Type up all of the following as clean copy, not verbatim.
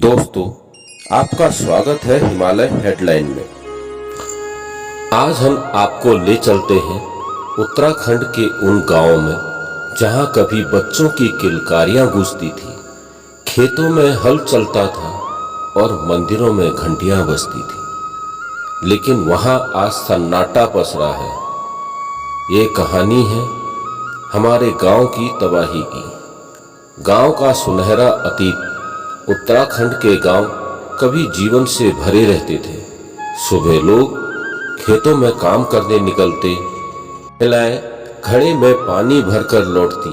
दोस्तों, आपका स्वागत है हिमालय हेडलाइन में। आज हम आपको ले चलते हैं उत्तराखंड के उन गांवों में जहां कभी बच्चों की किलकारियां गूंजती थी, खेतों में हल चलता था और मंदिरों में घंटियां बजती थी, लेकिन वहां आज सन्नाटा पसरा है। ये कहानी है हमारे गांव की तबाही की। गांव का सुनहरा अतीत। उत्तराखंड के गांव कभी जीवन से भरे रहते थे। सुबह लोग खेतों में काम करने निकलते, महिलाएं घड़े में पानी भरकर लौटती।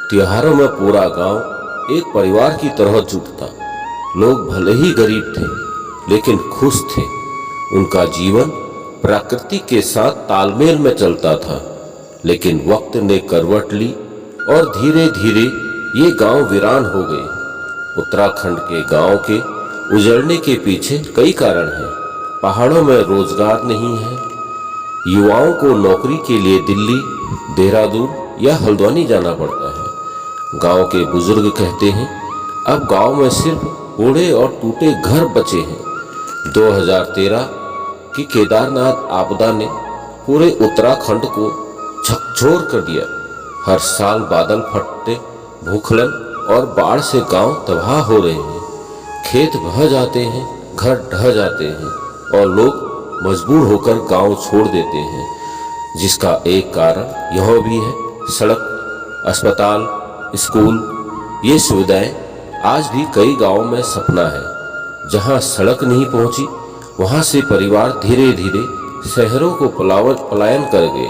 त्योहारों में पूरा गांव एक परिवार की तरह जुटता। लोग भले ही गरीब थे, लेकिन खुश थे। उनका जीवन प्रकृति के साथ तालमेल में चलता था। लेकिन वक्त ने करवट ली और धीरे धीरे ये गांव वीरान हो गए। उत्तराखंड के गांव के उजड़ने के पीछे कई कारण हैं। पहाड़ों में रोजगार नहीं है, युवाओं को नौकरी के लिए दिल्ली, देहरादून या हल्द्वानी जाना पड़ता है। गांव के बुजुर्ग कहते हैं अब गांव में सिर्फ बूढ़े और टूटे घर बचे हैं। 2013 की केदारनाथ आपदा ने पूरे उत्तराखंड को झकझोर कर दिया। हर साल बादल फटते, भूखलन और बाढ़ से गांव तबाह हो रहे हैं। खेत बह जाते हैं, घर ढह जाते हैं और लोग मजबूर होकर गांव छोड़ देते हैं। जिसका एक कारण यह भी है सड़क, अस्पताल, स्कूल। ये सुविधाएं आज भी कई गांवों में सपना है। जहां सड़क नहीं पहुंची, वहां से परिवार धीरे धीरे शहरों को पलायन कर गए।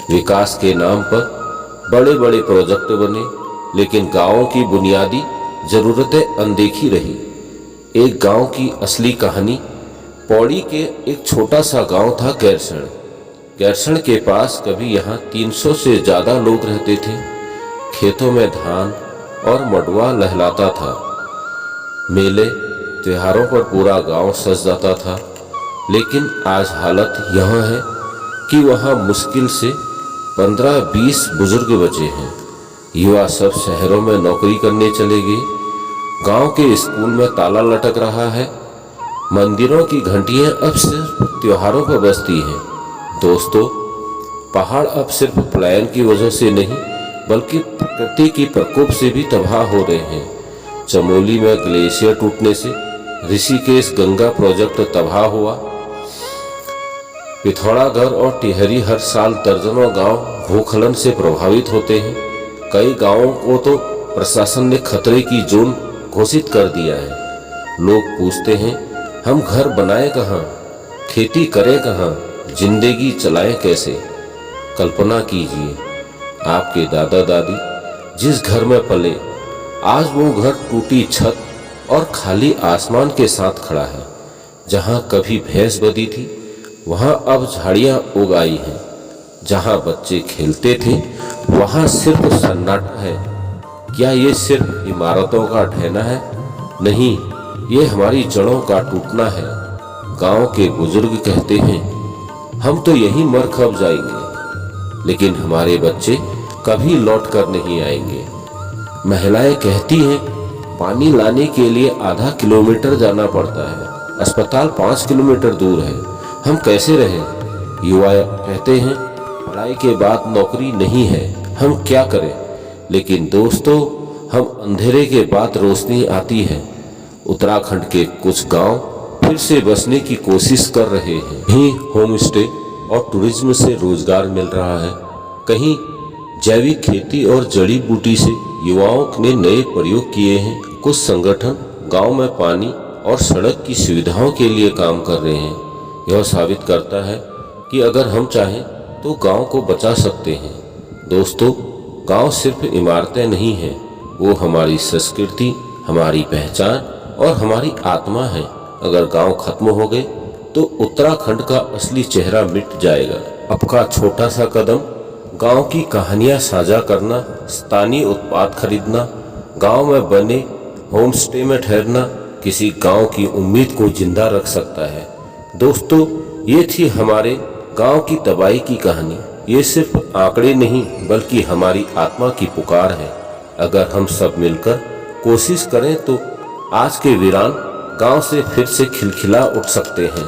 विकास के नाम पर बड़े बड़े प्रोजेक्ट बने, लेकिन गांवों की बुनियादी जरूरतें अनदेखी रही। एक गांव की असली कहानी। पौड़ी के एक छोटा सा गांव था गैरसण। गैरसण के पास कभी यहाँ 300 से ज्यादा लोग रहते थे। खेतों में धान और मडुआ लहलाता था। मेले त्योहारों पर पूरा गांव सज जाता था। लेकिन आज हालत यह है कि वहाँ मुश्किल से 15-20 बुजुर्ग बचे हैं। युवा सब शहरों में नौकरी करने चले गए। गांव के स्कूल में ताला लटक रहा है। मंदिरों की घंटियां अब सिर्फ त्योहारों पर बजती हैं। दोस्तों, पहाड़ अब सिर्फ पलायन की वजह से नहीं, बल्कि प्रकृति की प्रकोप से भी तबाह हो रहे हैं। चमोली में ग्लेशियर टूटने से ऋषिकेश गंगा प्रोजेक्ट तबाह हुआ। पिथौरागढ़ और टिहरी हर साल दर्जनों गांव भूस्खलन से प्रभावित होते हैं। कई गांवों को तो प्रशासन ने खतरे की जोन घोषित कर दिया है। लोग पूछते हैं हम घर बनाए कहाँ, खेती करें कहाँ, जिंदगी चलाएं कैसे। कल्पना कीजिए, आपके दादा दादी जिस घर में पले, आज वो घर टूटी छत और खाली आसमान के साथ खड़ा है। जहाँ कभी भैंस बंधी थी, वहाँ अब झाड़ियाँ उग आई हैं। जहाँ बच्चे खेलते थे, वहाँ सिर्फ सन्नाटा है। क्या ये सिर्फ इमारतों का ढहना है? नहीं, ये हमारी जड़ों का टूटना है। गांव के बुजुर्ग कहते हैं हम तो यहीं मर खप जाएंगे, लेकिन हमारे बच्चे कभी लौट कर नहीं आएंगे। महिलाएं कहती हैं पानी लाने के लिए आधा किलोमीटर जाना पड़ता है, अस्पताल 5 किलोमीटर दूर है, हम कैसे रहें। युवा कहते हैं पढ़ाई के बाद नौकरी नहीं है, हम क्या करें। लेकिन दोस्तों, हम अंधेरे के बाद रोशनी आती है। उत्तराखंड के कुछ गांव फिर से बसने की कोशिश कर रहे हैं। कहीं होम स्टे और टूरिज्म से रोजगार मिल रहा है, कहीं जैविक खेती और जड़ी बूटी से युवाओं ने नए प्रयोग किए हैं। कुछ संगठन गांव में पानी और सड़क की सुविधाओं के लिए काम कर रहे हैं। यह साबित करता है कि अगर हम चाहें तो गांव को बचा सकते हैं। दोस्तों, गांव सिर्फ इमारतें नहीं हैं, वो हमारी संस्कृति, हमारी पहचान और हमारी आत्मा है। अगर गांव खत्म हो गए तो उत्तराखंड का असली चेहरा मिट जाएगा। आपका छोटा सा कदम, गांव की कहानियां साझा करना, स्थानीय उत्पाद खरीदना, गांव में बने होम स्टे में ठहरना, किसी गांव की उम्मीद को जिंदा रख सकता है। दोस्तों, ये थी हमारे गांव की तबाही की कहानी। ये सिर्फ आंकड़े नहीं, बल्कि हमारी आत्मा की पुकार है। अगर हम सब मिलकर कोशिश करें तो आज के वीरान गांव से फिर से खिलखिला उठ सकते हैं।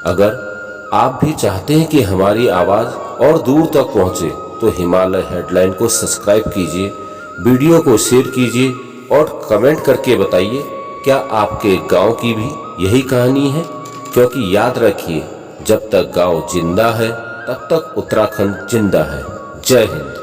अगर आप भी चाहते हैं कि हमारी आवाज़ और दूर तक पहुंचे तो हिमालय हेडलाइन को सब्सक्राइब कीजिए, वीडियो को शेयर कीजिए और कमेंट करके बताइए क्या आपके गांव की भी यही कहानी है। क्योंकि याद रखिए, जब तक गांव जिंदा है तब तक उत्तराखंड जिंदा है। जय हिंद।